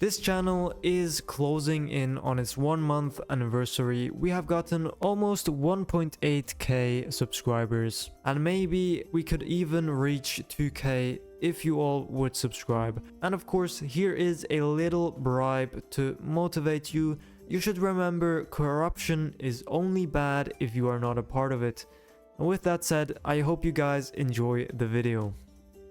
This channel is closing in on its 1 month anniversary. We have gotten almost 1.8k subscribers, and maybe we could even reach 2k if you all would subscribe. And of course, here is a little bribe to motivate you. You should remember, corruption is only bad if you are not a part of it. And with that said, I hope you guys enjoy the video.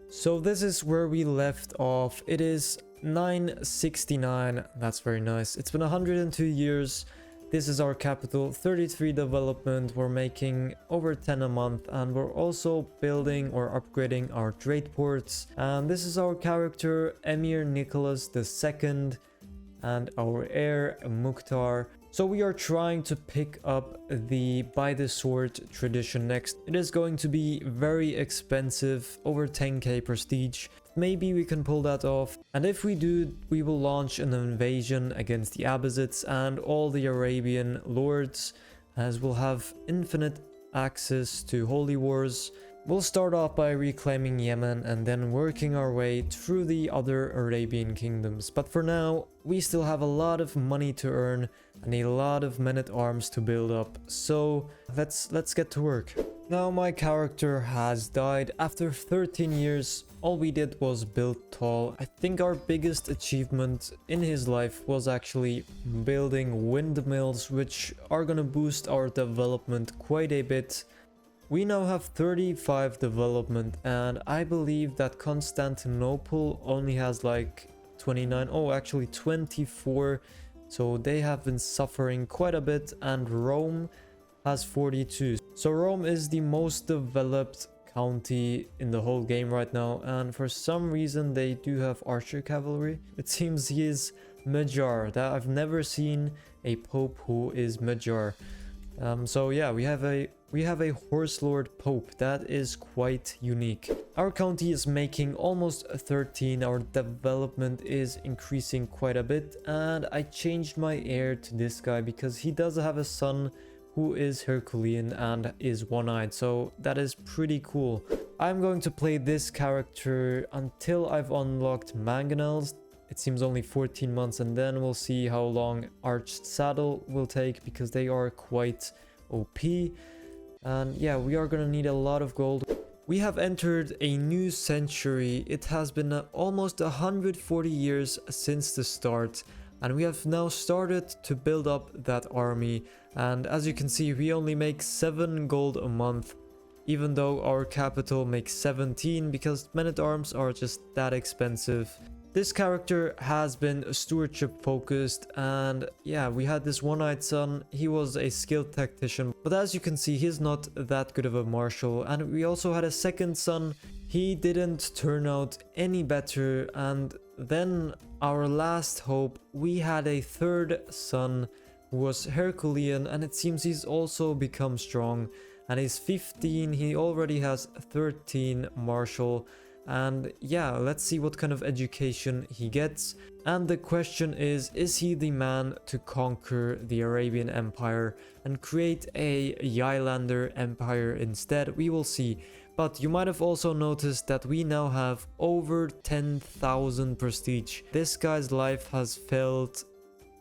So this is where we left off. It is 969. That's very nice. It's been 102 years. This is our capital, 33 development. We're making over 10 a month, and we're also building or upgrading our trade ports. And this is our character, Emir Nicholas II, and our heir, Mukhtar. So we are trying to pick up the by the sword tradition next. It is going to be very expensive, over 10k prestige. Maybe we can pull that off, and if we do, we will launch an invasion against the Abbasids and all the Arabian lords, as we'll have infinite access to holy wars. We'll start off by reclaiming Yemen and then working our way through the other Arabian kingdoms. But for now, we still have a lot of money to earn and a lot of men-at-arms to build up. So let's get to work. Now my character has died after 13 years. All we did was build tall. I think our biggest achievement in his life was actually building windmills, which are gonna boost our development quite a bit. We now have 35 development, and I believe that Constantinople only has like 29. Oh, actually 24. So they have been suffering quite a bit, and Rome has 42. So Rome is the most developed county in the whole game right now, and for some reason they do have archer cavalry. It seems he is Magyar. That I've never seen a pope who is Magyar. So yeah, we have a horse lord pope. That is quite unique. Our county is making almost 13. Our development is increasing quite a bit, and I changed my heir to this guy because he does have a son who is Herculean and is one-eyed, so that is pretty cool. I'm going to play this character until I've unlocked mangonels. It seems only 14 months, and then we'll see how long Arched Saddle will take, because they are quite OP. And yeah, we are gonna need a lot of gold. We have entered a new century. It has been almost 140 years since the start, and we have now started to build up that army. And as you can see, we only make 7 gold a month, even though our capital makes 17, because men-at-arms are just that expensive. This character has been stewardship focused, and yeah, we had this one-eyed son. He was a skilled tactician, but as you can see, he's not that good of a marshal. And we also had a second son. He didn't turn out any better. And then our last hope, we had a third son who was Herculean, and it seems he's also become strong, and he's 15. He already has 13 martial. And yeah, let's see what kind of education he gets. And the question is he the man to conquer the Arabian Empire and create a Yislanders empire instead? We will see. But you might have also noticed that we now have over 10,000 prestige. This guy's life has felt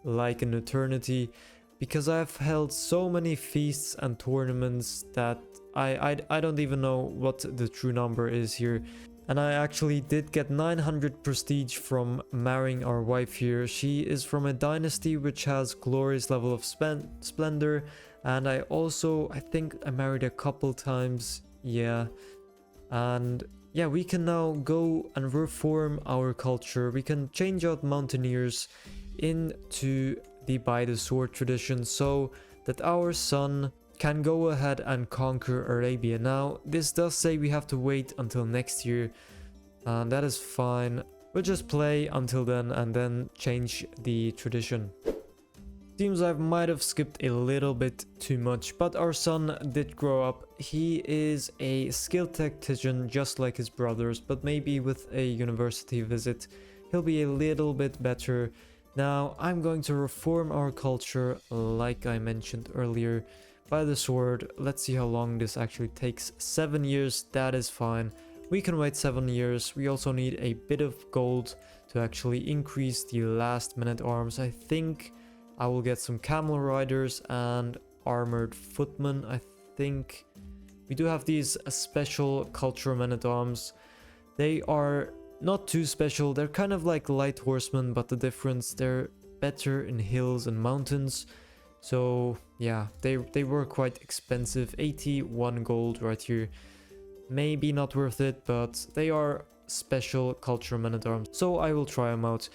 like an eternity, because I've held so many feasts and tournaments that I don't even know what the true number is here. And I actually did get 900 prestige from marrying our wife here. She is from a dynasty which has glorious level of splendor. And I think I married a couple times. Yeah. And yeah, we can now go and reform our culture. We can change out mountaineers into the by the sword tradition, so that our son can go ahead and conquer Arabia. Now, this does say we have to wait until next year, and that is fine. We'll just play until then and then change the tradition. Seems I might have skipped a little bit too much, but our son did grow up. He is a skilled tactician just like his brothers, but maybe with a university visit, he'll be a little bit better. Now, I'm going to reform our culture like I mentioned earlier. By the sword, let's see how long this actually takes. 7 years, that is fine. We can wait 7 years. We also need a bit of gold to actually increase the last men-at-arms. I think I will get some camel riders and armored footmen. I think we do have these special culture men-at-arms. They are not too special. They're kind of like light horsemen, but the difference, they're better in hills and mountains. So yeah, they were quite expensive. 81 gold right here. Maybe not worth it, but they are special culture men-at-arms, so I will try them out.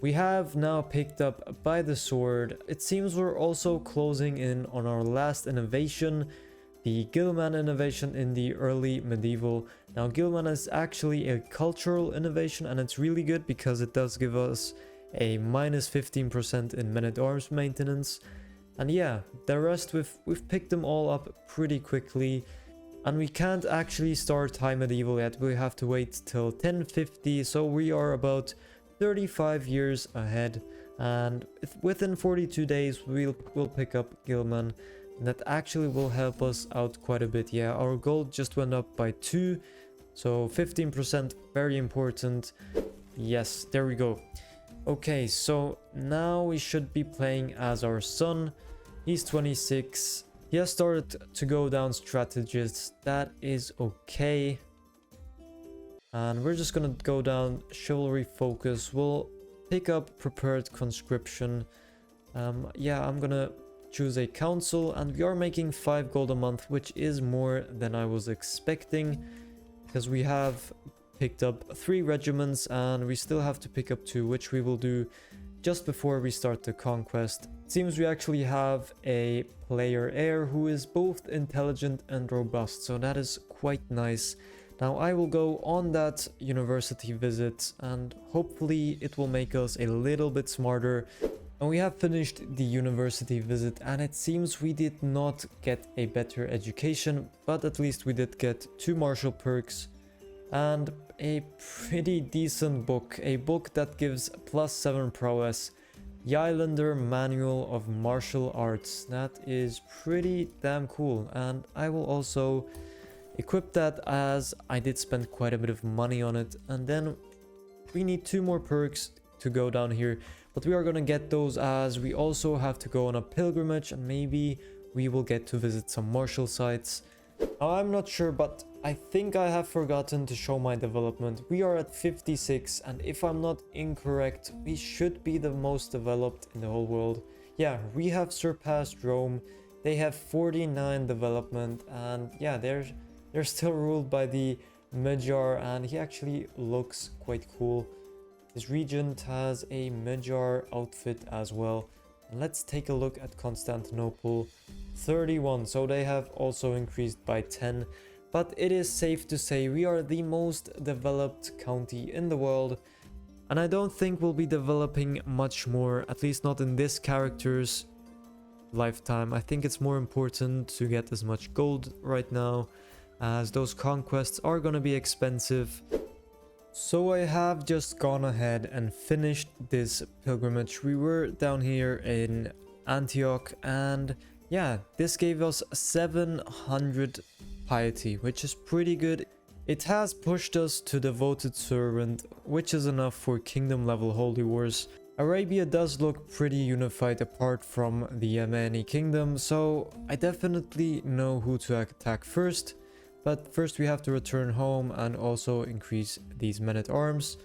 We have now picked up by the sword. It seems we're also closing in on our last innovation, the Gilman innovation in the early medieval. Now Gilman is actually a cultural innovation, and it's really good because it does give us a minus 15% in men-at-arms maintenance. And yeah, the rest we've picked them all up pretty quickly. And we can't actually start High Medieval yet. We have to wait till 1050, so we are about 35 years ahead. And within 42 days, we'll pick up Gilman. And that actually will help us out quite a bit. Yeah, our gold just went up by 2, so 15%, very important. Yes, there we go. Okay, so now we should be playing as our son. He's 26. He has started to go down strategist. That is okay. And we're just gonna go down chivalry focus. We'll pick up prepared conscription. Yeah, I'm gonna choose a council, and we are making 5 gold a month, which is more than I was expecting, because we have picked up 3 regiments and we still have to pick up 2, which we will do just before we start the conquest. It seems we actually have a player heir who is both intelligent and robust, so that is quite nice. Now I will go on that university visit, and hopefully it will make us a little bit smarter. And we have finished the university visit, and it seems we did not get a better education, but at least we did get 2 martial perks and a pretty decent book, a book that gives +7 prowess, Yslander Manual of Martial Arts. That is pretty damn cool, and I will also equip that as I did spend quite a bit of money on it. And then we need 2 more perks to go down here, but we are gonna get those as we also have to go on a pilgrimage, and maybe we will get to visit some martial sites. Now, I'm not sure, but I think I have forgotten to show my development. We are at 56, and if I'm not incorrect, we should be the most developed in the whole world. Yeah, we have surpassed Rome. They have 49 development, and yeah, they're still ruled by the Magyar, and he actually looks quite cool. His regent has a Magyar outfit as well. And let's take a look at Constantinople. 31, so they have also increased by 10. But it is safe to say we are the most developed county in the world. And I don't think we'll be developing much more, at least not in this character's lifetime. I think it's more important to get as much gold right now, as those conquests are gonna be expensive. So I have just gone ahead and finished this pilgrimage. We were down here in Antioch, and yeah, this gave us 700 piety, which is pretty good. It has pushed us to devoted servant, which is enough for kingdom level holy wars. Arabia does look pretty unified apart from the Yemeni kingdom, so I definitely know who to attack first. But first we have to return home and also increase these men-at-arms.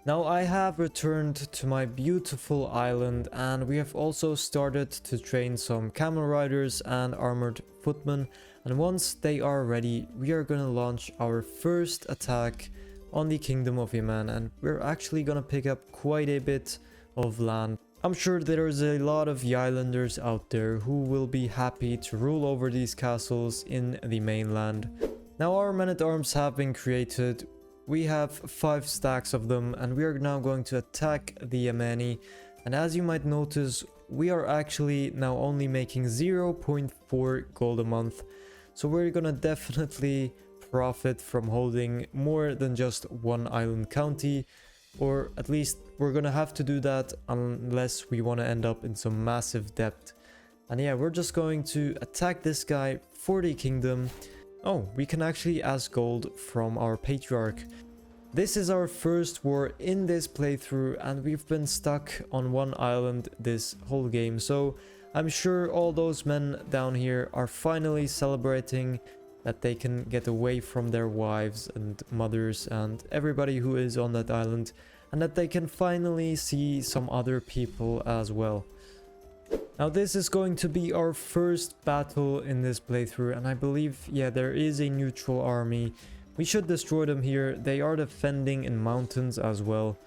Now I have returned to my beautiful island, and we have also started to train some camel riders and armored footmen. And once they are ready, we are gonna launch our first attack on the Kingdom of Yemen, and we're actually gonna pick up quite a bit of land. I'm sure there's a lot of Yislanders out there who will be happy to rule over these castles in the mainland. Now our men-at-arms have been created. We have 5 stacks of them, and we are now going to attack the Yemeni. And as you might notice, we are actually now only making 0.4 gold a month. So we're gonna definitely profit from holding more than just one island county, or at least we're gonna have to do that unless we want to end up in some massive debt. And yeah, we're just going to attack this guy for the kingdom. Oh, we can actually ask gold from our patriarch. This is our first war in this playthrough, and we've been stuck on one island this whole game, so I'm sure all those men down here are finally celebrating that they can get away from their wives and mothers and everybody who is on that island, and that they can finally see some other people as well. Now this is going to be our first battle in this playthrough, and I believe, yeah, there is a neutral army. We should destroy them here. They are defending in mountains as well,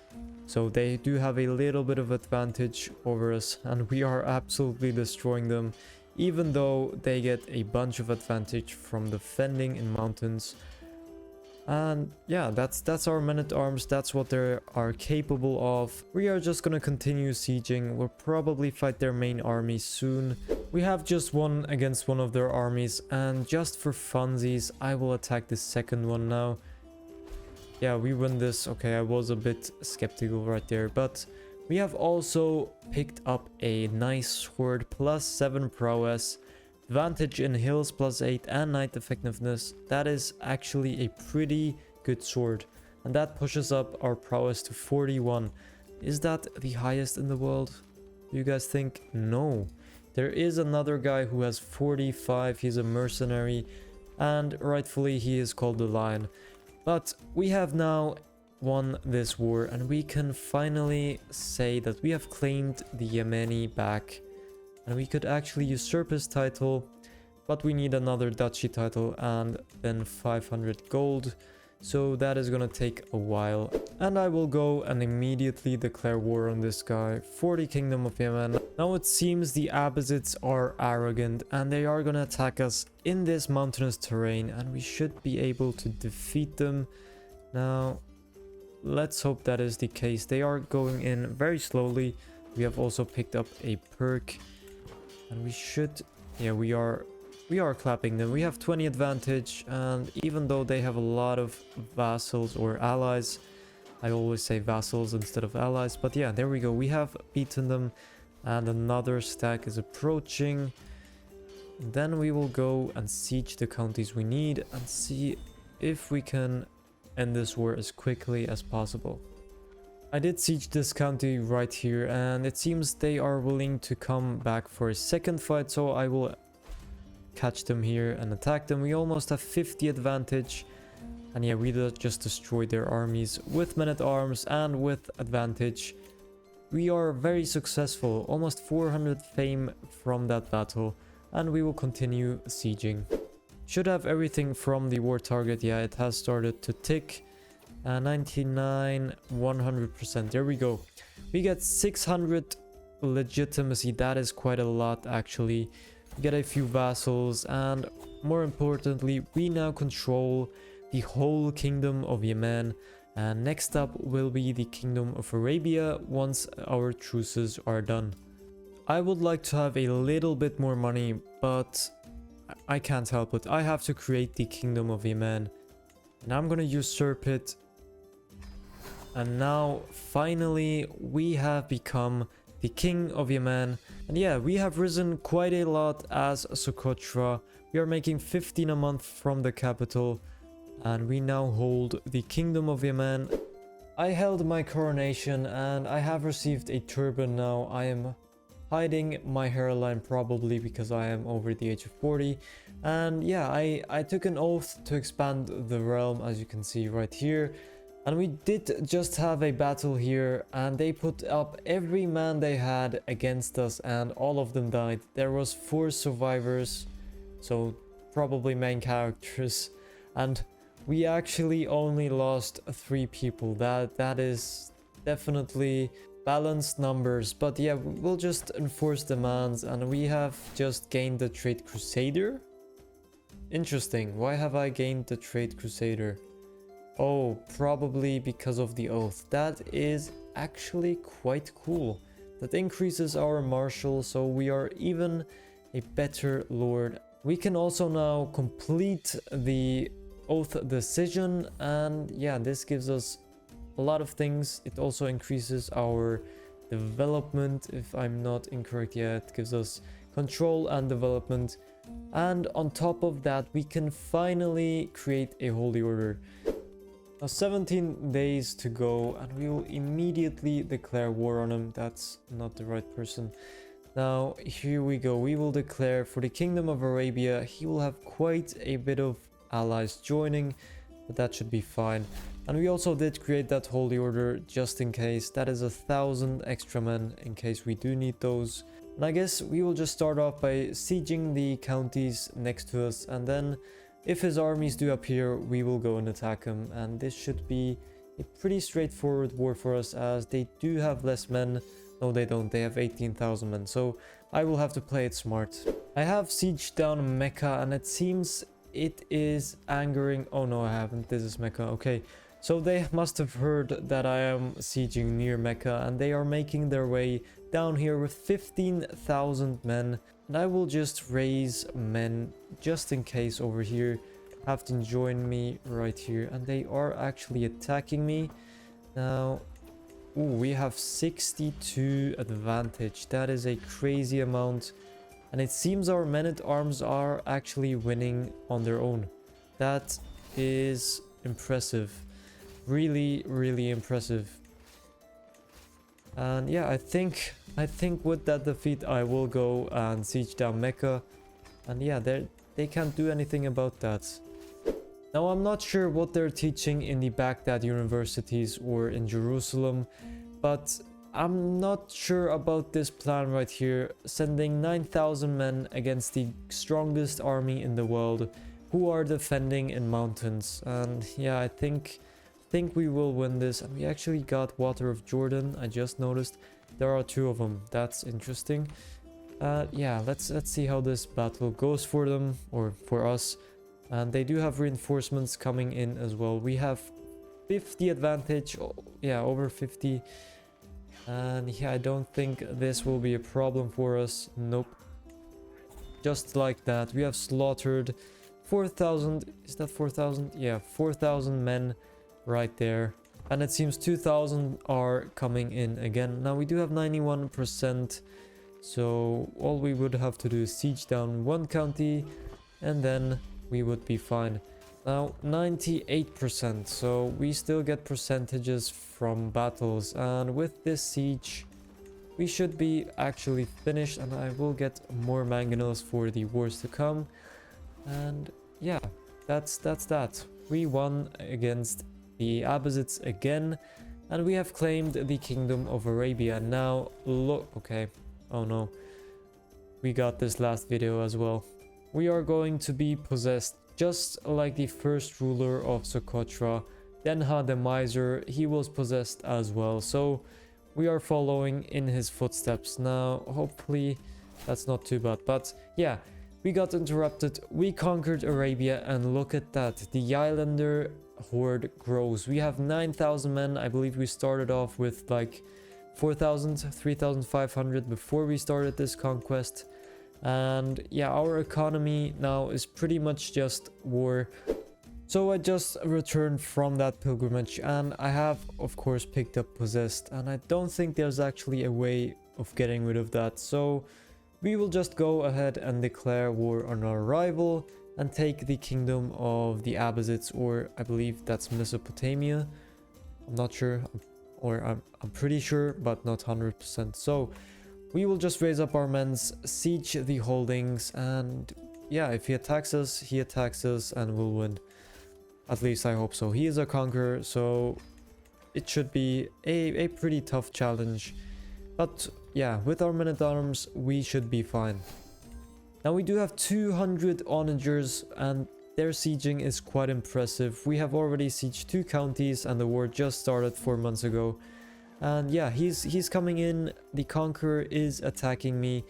so they do have a little bit of advantage over us, and we are absolutely destroying them, even though they get a bunch of advantage from defending in mountains. And yeah, that's our men-at-arms. That's what they are capable of. We are just gonna continue sieging. We'll probably fight their main army soon. We have just won against one of their armies, and just for funsies, I will attack the second one now. Yeah, we win this. Okay, I was a bit skeptical right there, but we have also picked up a nice sword, +7 prowess, advantage in hills +8, and night effectiveness. That is actually a pretty good sword, and that pushes up our prowess to 41. Is that the highest in the world? Do you guys think? No. There is another guy who has 45. He's a mercenary, and rightfully he is called the Lion. But we have now won this war, and we can finally say that we have claimed the Yemeni back, and we could actually usurp his title, but we need another duchy title and then 500 gold, so that is gonna take a while. And I will go and immediately declare war on this guy for the Kingdom of Yemen. Now it seems the Abbasids are arrogant, and they are gonna attack us in this mountainous terrain, and we should be able to defeat them. Now let's hope that is the case. They are going in very slowly. We have also picked up a perk, and we should, yeah, we are clapping them. We have 20 advantage, and even though they have a lot of vassals or allies, I always say vassals instead of allies, but yeah, there we go. We have beaten them, and another stack is approaching. Then we will go and siege the counties we need and see if we can end this war as quickly as possible. I did siege this county right here, and it seems they are willing to come back for a second fight, so I will catch them here and attack them. We almost have 50 advantage, and yeah, we just destroyed their armies with men-at-arms and with advantage. We are very successful, almost 400 fame from that battle, and we will continue sieging. Should have everything from the war target. Yeah, it has started to tick. 99, 100%. There we go. We get 600 legitimacy. That is quite a lot, actually. We get a few vassals, and more importantly, we now control the whole Kingdom of Yemen. And next up will be the Kingdom of Arabia once our truces are done. I would like to have a little bit more money, but I can't help it. I have to create the Kingdom of Yemen, and I'm gonna usurp it. And now finally we have become the King of Yemen. And yeah, we have risen quite a lot as Socotra. We are making 15 a month from the capital, and we now hold the Kingdom of Yemen. I held my coronation, and I have received a turban now. I am hiding my hairline, probably because I am over the age of 40. And yeah, I took an oath to expand the realm, as you can see right here. And we did just have a battle here, and they put up every man they had against us, and all of them died. There was 4 survivors, so probably main characters, and we actually only lost 3 people. That is definitely balanced numbers. But yeah, we'll just enforce demands, and we have just gained the Trade Crusader. Interesting. Why have I gained the Trade Crusader? Oh, probably because of the oath. That is actually quite cool. That increases our martial, so we are even a better lord. We can also now complete the oath decision, and yeah, this gives us a lot of things. It also increases our development, if I'm not incorrect. Yeah, it gives us control and development. And on top of that, we can finally create a holy order. Now 17 days to go, and we will immediately declare war on him. That's not the right person. Now here we go. We will declare for the Kingdom of Arabia. He will have quite a bit of allies joining, but that should be fine. And we also did create that holy order just in case. That is 1,000 extra men in case we do need those. And I guess we will just start off by sieging the counties next to us, and then if his armies do appear, we will go and attack him. And this should be a pretty straightforward war for us, as they do have less men. No, they don't. They have 18,000 men. So I will have to play it smart. I have sieged down Mecca, and it seems it is angering. Oh no, I haven't. This is Mecca. Okay. So they must have heard that I am sieging near Mecca, and they are making their way down here with 15,000 men. And I will just raise men just in case over here have to join me right here. And they are actually attacking me. Now, ooh, we have 62 advantage. That is a crazy amount. And it seems our men-at-arms are actually winning on their own. That is impressive. Really, really impressive. And yeah, I think with that defeat I will go and siege down Mecca. And yeah, they can't do anything about that. Now I'm not sure what they're teaching in the Baghdad universities or in Jerusalem, but I'm not sure about this plan right here, sending 9,000 men against the strongest army in the world who are defending in mountains. And yeah, I think we will win this. And we actually got Water of Jordan. I just noticed there are 2 of them. That's interesting. Yeah, let's see how this battle goes for them, or for us. And they do have reinforcements coming in as well. We have 50 advantage. Yeah, over 50. And yeah, I don't think this will be a problem for us. Nope. Just like that, we have slaughtered 4,000. Is that 4,000? Yeah, 4,000 men right there. And it seems 2,000 are coming in again. Now we do have 91%. So all we would have to do is siege down one county, and then we would be fine. Now 98%. So we still get percentages from battles. And with this siege, we should be actually finished. And I will get more mangonels for the wars to come. And yeah, that's that. We won against the Abbasids again, and we have claimed the Kingdom of Arabia. Now look, okay, oh no, we got this last video as well. We are going to be possessed just like the first ruler of Socotra, Denha the Miser. He was possessed as well, so we are following in his footsteps. Now hopefully that's not too bad, but yeah, we got interrupted. We conquered Arabia, and look at that, the Yislander horde grows. We have 9,000 men. I believe we started off with like 4,000, 3,500 before we started this conquest. And yeah, our economy now is pretty much just war. So I just returned from that pilgrimage, and I have of course picked up possessed, and I don't think there's actually a way of getting rid of that. So we will just go ahead and declare war on our rival and take the Kingdom of the Abbasids, or I believe that's Mesopotamia. I'm not sure, or I'm pretty sure, but not 100%. So we will just raise up our men, siege the holdings, and yeah, if he attacks us, and we'll win. At least I hope so. He is a conqueror, so it should be a pretty tough challenge. But yeah, with our men-at-arms, we should be fine. Now we do have 200 onagers, and their sieging is quite impressive. We have already sieged 2 counties, and the war just started 4 months ago. And yeah, he's coming in. The conqueror is attacking me,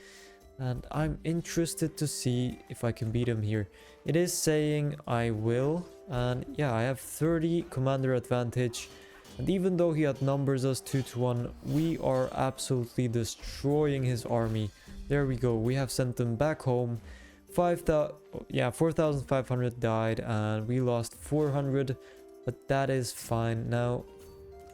and I'm interested to see if I can beat him here. It is saying I will, and yeah, I have 30 commander advantage. And even though he outnumbers us 2-1, we are absolutely destroying his army. There we go. We have sent them back home. 4,500 died, and we lost 400, but that is fine. Now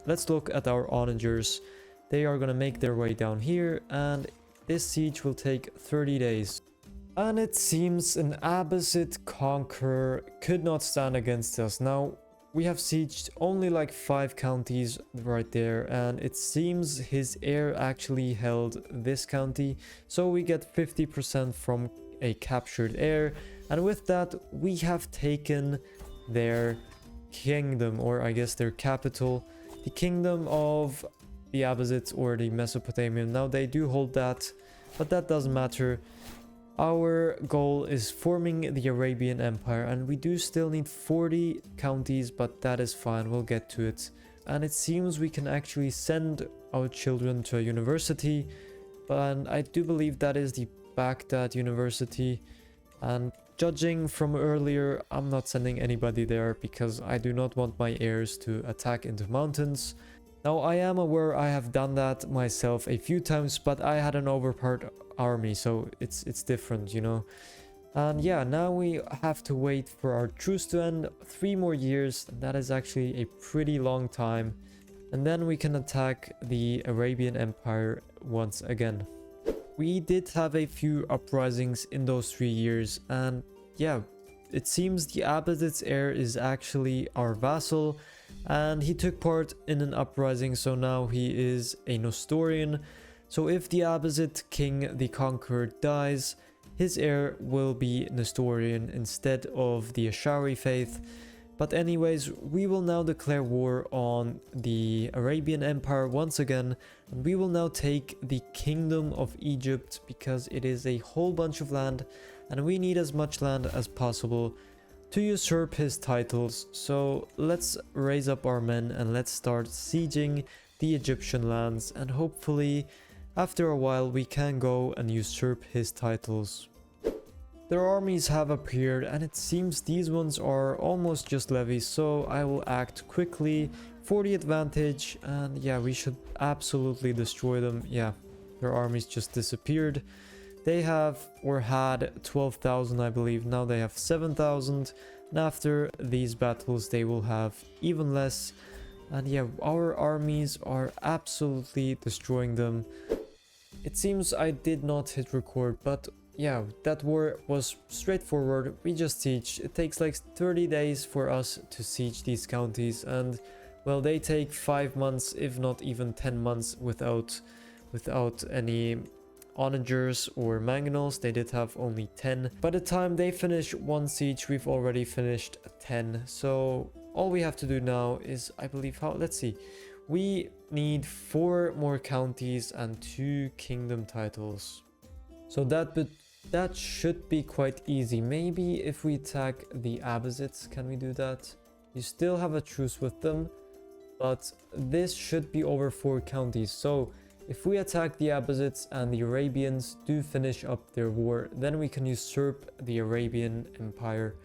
let's look at our onagers. They are gonna make their way down here, and this siege will take 30 days. And it seems an Abbasid conqueror could not stand against us. Now, we have sieged only like 5 counties right there, and it seems his heir actually held this county, so we get 50% from a captured heir, and with that we have taken their kingdom, or I guess their capital, the kingdom of the Abbasids, or the Mesopotamian. Now they do hold that, but that doesn't matter. Our goal is forming the Arabian Empire, and we do still need 40 counties, but that is fine, we'll get to it. And it seems we can actually send our children to a university, but I do believe that is the Baghdad University, and judging from earlier, I'm not sending anybody there because I do not want my heirs to attack into mountains. Now, I am aware I have done that myself a few times, but I had an overpowered army, so it's different, you know. And yeah, now we have to wait for our truce to end 3 more years. That is actually a pretty long time, and then we can attack the Arabian Empire once again. We did have a few uprisings in those 3 years, and yeah, it seems the Abbasid's heir is actually our vassal, and he took part in an uprising, so now he is a Nestorian. So if the Abbasid king, the conqueror, dies, his heir will be Nestorian instead of the Ash'ari faith. But anyways, we will now declare war on the Arabian Empire once again, and we will now take the Kingdom of Egypt because it is a whole bunch of land, and we need as much land as possible to usurp his titles. So let's raise up our men and let's start sieging the Egyptian lands, and hopefully after a while we can go and usurp his titles. Their armies have appeared, and it seems these ones are almost just levies, so I will act quickly for the advantage, and yeah, we should absolutely destroy them. Yeah, their armies just disappeared. They have, or had, 12,000 I believe, now they have 7,000, and after these battles they will have even less. And yeah, our armies are absolutely destroying them. It seems I did not hit record, but yeah, that war was straightforward. We just siege. It takes like 30 days for us to siege these counties, and well, they take 5 months, if not even 10 months without any onagers or mangonels. They did have only 10. By the time they finish one siege, we've already finished 10. So all we have to do now is, I believe, let's see, we need 4 more counties and 2 kingdom titles. So that should be quite easy. Maybe if we attack the Abbasids, can we do that? You still have a truce with them, but this should be over 4 counties. So if we attack the Abbasids and the Arabians do finish up their war, then we can usurp the Arabian Empire.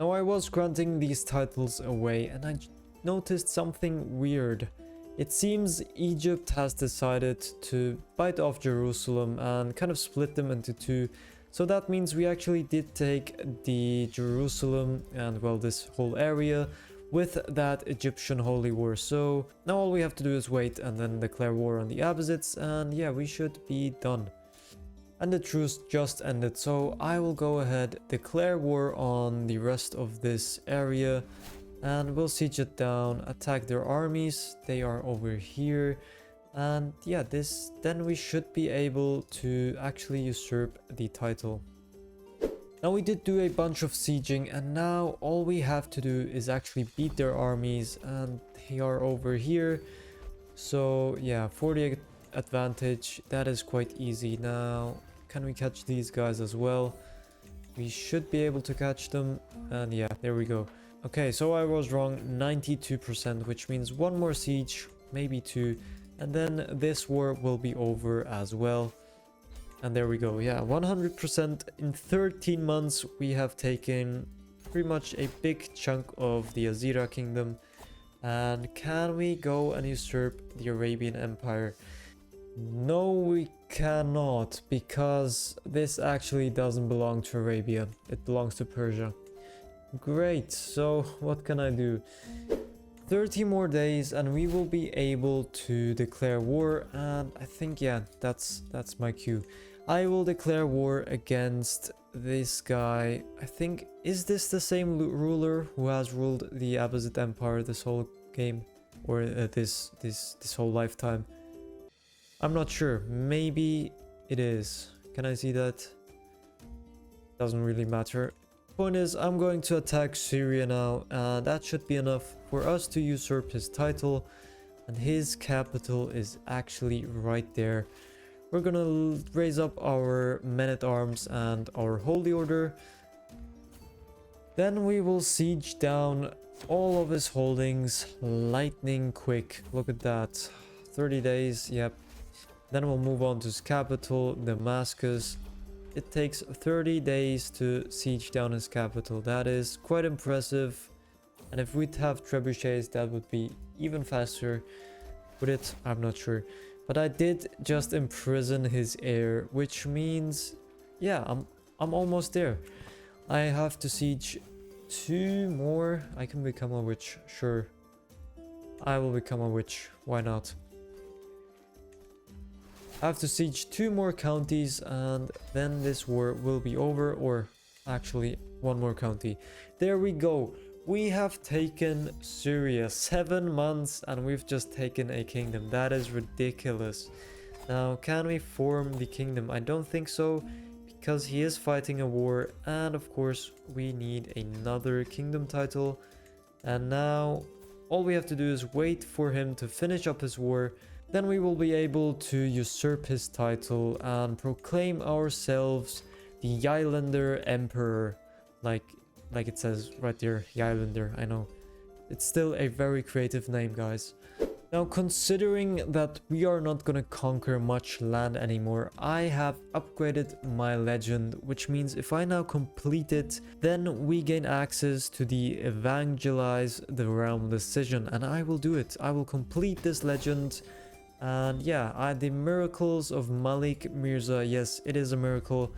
Now, I was granting these titles away, and I noticed something weird. It seems Egypt has decided to bite off Jerusalem and kind of split them into 2. So that means we actually did take the Jerusalem and, well, this whole area with that Egyptian holy war. So now all we have to do is wait and then declare war on the Abbasids, and yeah, we should be done. And the truce just ended, so I will go ahead, declare war on the rest of this area, and we'll siege it down, attack their armies. They are over here, and yeah, then we should be able to actually usurp the title. Now, we did do a bunch of sieging, and now all we have to do is actually beat their armies, and they are over here. So yeah, for the advantage, that is quite easy. Now, can we catch these guys as well? We should be able to catch them, and yeah, there we go. Okay, so I was wrong, 92%, which means 1 more siege, maybe 2, and then this war will be over as well. And there we go. Yeah, 100% in 13 months we have taken pretty much a big chunk of the Azira kingdom. And can we go and usurp the Arabian Empire? No, we cannot, because this actually doesn't belong to Arabia. It belongs to Persia. Great, so what can I do? 30 more days and we will be able to declare war, and I think, yeah, that's my cue. I will declare war against this guy. I think, is this the same ruler who has ruled the Abbasid Empire this whole game? Or this whole lifetime? I'm not sure. Maybe it is. Can I see that? Doesn't really matter. Point is, I'm going to attack Syria now, and that should be enough for us to usurp his title, and his capital is actually right there. We're gonna raise up our men-at-arms and our holy order. Then we will siege down all of his holdings lightning quick. Look at that. 30 days, yep. Then we'll move on to his capital, Damascus. It takes 30 days to siege down his capital. That is quite impressive. And if we'd have trebuchets, that would be even faster. Would it? I'm not sure. But I did just imprison his heir, which means, yeah, I'm almost there. I have to siege 2 more. I can become a witch, sure. I will become a witch. Why not? I have to siege 2 more counties, and then this war will be over, or actually 1 more county. There we go. We have taken Syria. 7 months and we've just taken a kingdom. That is ridiculous. Now, can we form the kingdom? I don't think so, because he is fighting a war, and of course we need another kingdom title. And now all we have to do is wait for him to finish up his war. Then we will be able to usurp his title and proclaim ourselves the Yslander Emperor. Like it says right there, Yslander, I know. It's still a very creative name, guys. Now, considering that we are not gonna conquer much land anymore, I have upgraded my legend, which means if I now complete it, then we gain access to the Evangelize the Realm decision, and I will do it. I will complete this legend. And yeah, the miracles of Malik Mirza, yes, it is a miracle.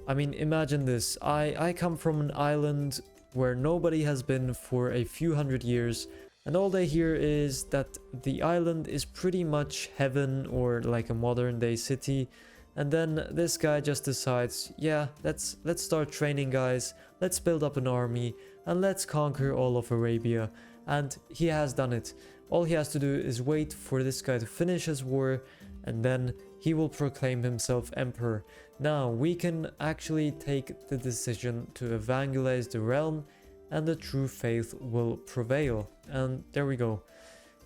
I mean, imagine this. I come from an island where nobody has been for a few hundred years, and all they hear is that the island is pretty much heaven, or like a modern day city. And then this guy just decides, yeah, let's start training, guys. Let's build up an army and let's conquer all of Arabia. And he has done it. All he has to do is wait for this guy to finish his war, and then he will proclaim himself emperor. Now we can actually take the decision to evangelize the realm, and the true faith will prevail. And there we go.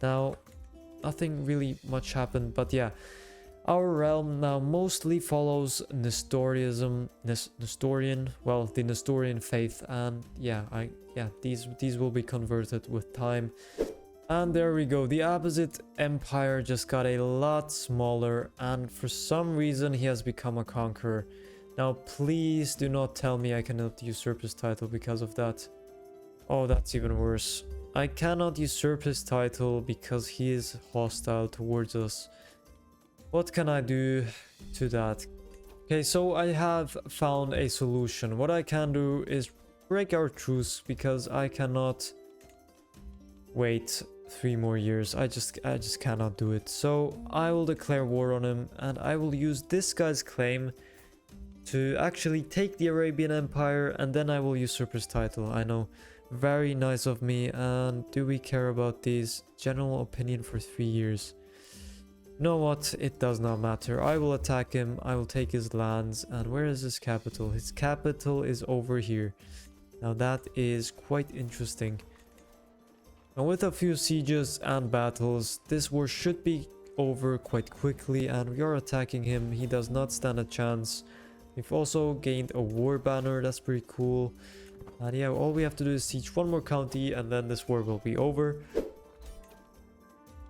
Now, nothing really much happened, but yeah, our realm now mostly follows Nestorian, well, the Nestorian faith, and yeah, these will be converted with time. And there we go. The Abbasid Empire just got a lot smaller, and for some reason he has become a conqueror. Now, please do not tell me I cannot usurp his title because of that. Oh, that's even worse. I cannot usurp his title because he is hostile towards us. What can I do to that? Okay, so I have found a solution. What I can do is break our truce, because I cannot wait 3 more years. I just cannot do it. So I will declare war on him, and I will use this guy's claim to actually take the Arabian Empire, and then I will usurp his title. I know, very nice of me. And do we care about these? General opinion for 3 years. You know what? It does not matter. I will attack him. I will take his lands. And where is his capital? His capital is over here. Now that is quite interesting. And with a few sieges and battles, this war should be over quite quickly, and we are attacking him. He does not stand a chance. We've also gained a war banner. That's pretty cool. And yeah, all we have to do is siege 1 more county, and then this war will be over.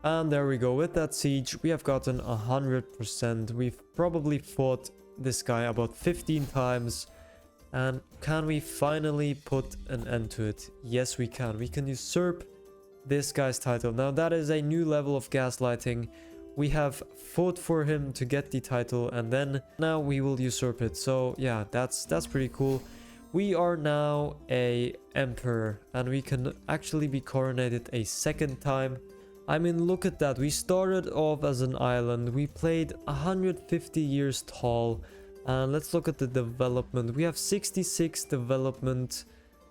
And there we go. With that siege, we have gotten 100%. We've probably fought this guy about 15 times. And can we finally put an end to it? Yes, we can. We can usurp this guy's title. Now that is a new level of gaslighting. We have fought for him to get the title, and then now we will usurp it. So yeah, that's pretty cool. We are now a emperor, and we can actually be coronated a 2nd time. I mean, look at that. We started off as an island. We played 150 years tall. And let's look at the development. We have 66 development.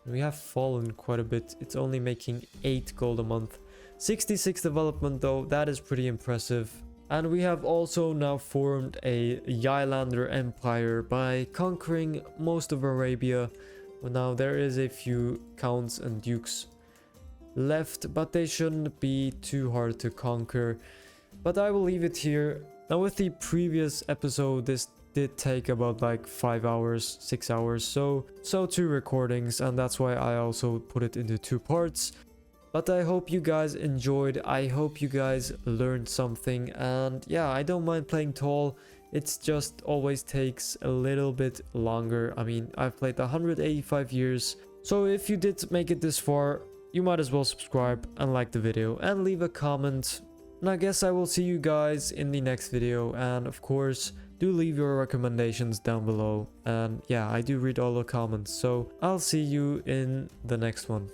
We have fallen quite a bit. It's only making 8 gold a month. 66 development though, that is pretty impressive. And we have also now formed a Yslander empire by conquering most of Arabia. Well, now there is a few counts and dukes left, but they shouldn't be too hard to conquer. But I will leave it here. Now with the previous episode, this did take about like 5 hours, 6 hours, so 2 recordings, and that's why I also put it into 2 parts. But I hope you guys enjoyed. I hope you guys learned something. And yeah, I don't mind playing tall. It's just always takes a little bit longer. I mean, I've played 185 years. So if you did make it this far, you might as well subscribe and like the video and leave a comment. And I guess I will see you guys in the next video. And of course, do leave your recommendations down below. And yeah, I do read all the comments. So I'll see you in the next one.